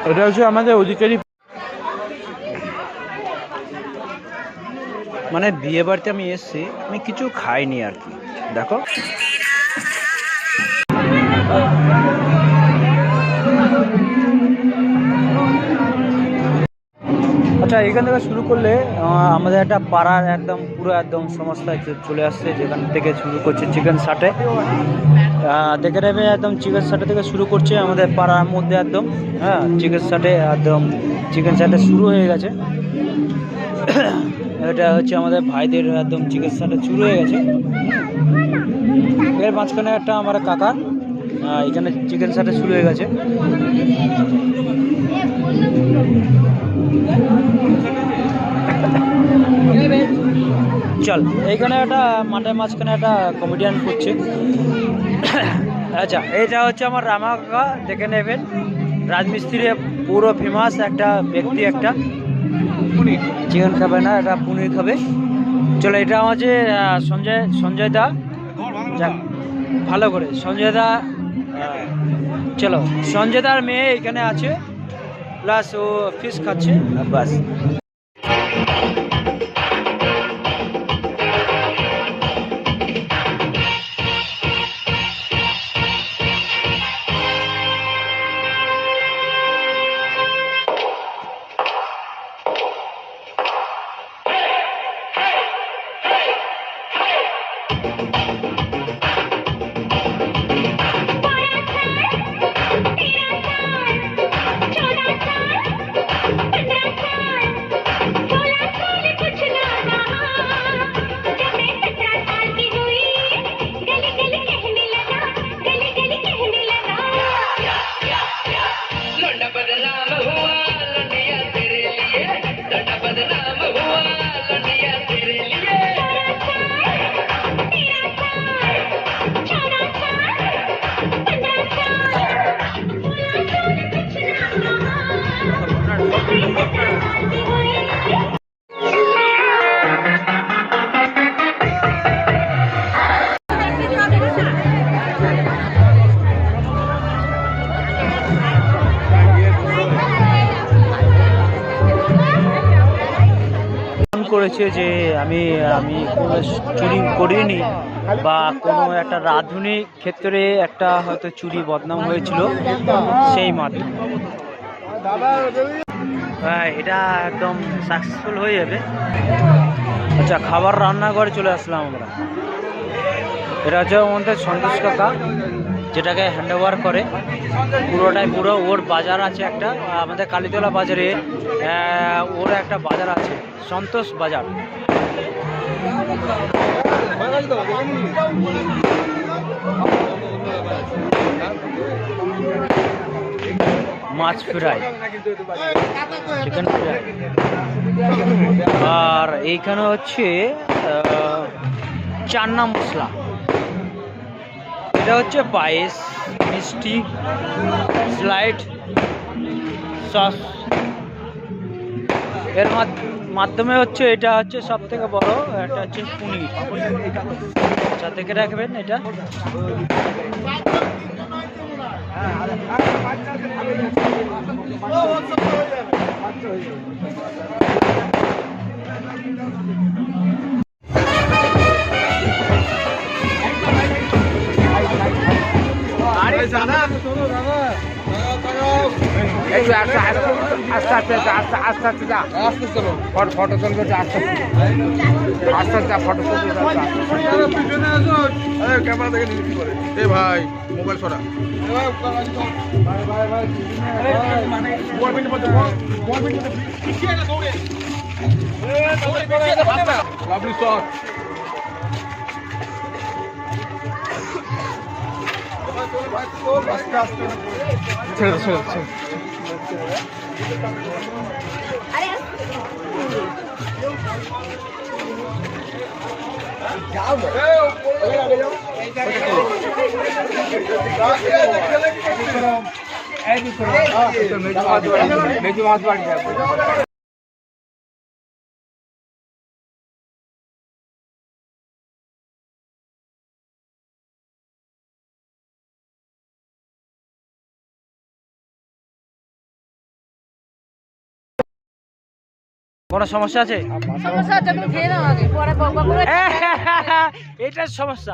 এটা হচ্ছে আমাদের অধিকারী, মানে বিয়ে বাড়িতে আমি এসেছি, আমি কিছু খাইনি আর কি। দেখো আচ্ছা, এখান থেকে শুরু করলে আমাদের একটা পাড়ার একদম পুরো একদম সমস্যায় চলে আসছে, যেখান থেকে শুরু করছে চিকেন সাটে। দেখে নেবে একদম চিকেন সাটে থেকে শুরু করছে আমাদের পাড়ার মধ্যে একদম। হ্যাঁ, চিকেন সাটে একদম চিকেন সাটে শুরু হয়ে গেছে। এটা হচ্ছে আমাদের ভাইদের একদম চিকেন সাটে শুরু হয়ে গেছে। এর মাঝখানে একটা আমার কাকা এখানে চিকেন সাটে শুরু হয়ে গেছে। চল, এইখানে একটা মাঠের মাঝখানে একটা কমেডিয়ান করছে। আচ্ছা, এটা হচ্ছে আমার রামা কাকা, দেখে নেবেন। রাজমিস্ত্রি পুরো ফেমাস একটা ব্যক্তি, একটা চিকেন খাবে না, এটা পনির খাবে। চলো, এটা আমার যে সঞ্জয় দা, ভালো করে সঞ্জয় দা। চলো, সঞ্জয় দার মেয়ে এখানে আছে, প্লাস ও ফিশ খাচ্ছে, বাস। করেছে যে আমি কোনো চুরি করিনি, বা কোনো একটা রাঁধুনি ক্ষেত্রে একটা হয়তো চুরি বদনাম হয়েছিল, সেই মাধ্যমে এটা একদম সাকসেসফুল হয়ে যাবে। আচ্ছা, খাবার রান্নাঘরে চলে আসলাম আমরা। এটা হচ্ছে আমাদের সন্তোষ কাকা, যেটাকে হ্যান্ড ওভার করে পুরোটাই। পুরো ওর বাজার আছে একটা, আমাদের কালীতলা বাজারে ওর একটা বাজার আছে, সন্তোষ বাজার। মাছ ফ্রাই, চিকেন ফ্রাই, আর এইখানে হচ্ছে চান্না মশলা। এটা হচ্ছে পায়েস, মিষ্টি, স্লাইড, সস। এর মাধ্যমে হচ্ছে এটা হচ্ছে সব থেকে বড়, এটা হচ্ছে পনির। আচ্ছা, দেখে রাখবেন এটা। আস্তে আস্তে যা, আস্তে আস্তে আস্তে যা, আস্তে চলো, ফটো তুলবে যা, আস্তে আস্তে আস্তে যা, ফটো তুলবে যা, ক্যামেরা দেখে নিবি কি করে? এ ভাই মোবাইল সরা, লাভলি শট। ছেড়ে ছেড়ে ছেড়ে মেজু মাছ বাড়ি যাবে। কোনো সমস্যা আছে? সমস্যা আছে, তুমি খেয়ে নাও আগে, পরে বকবক করে। এটার সমস্যা।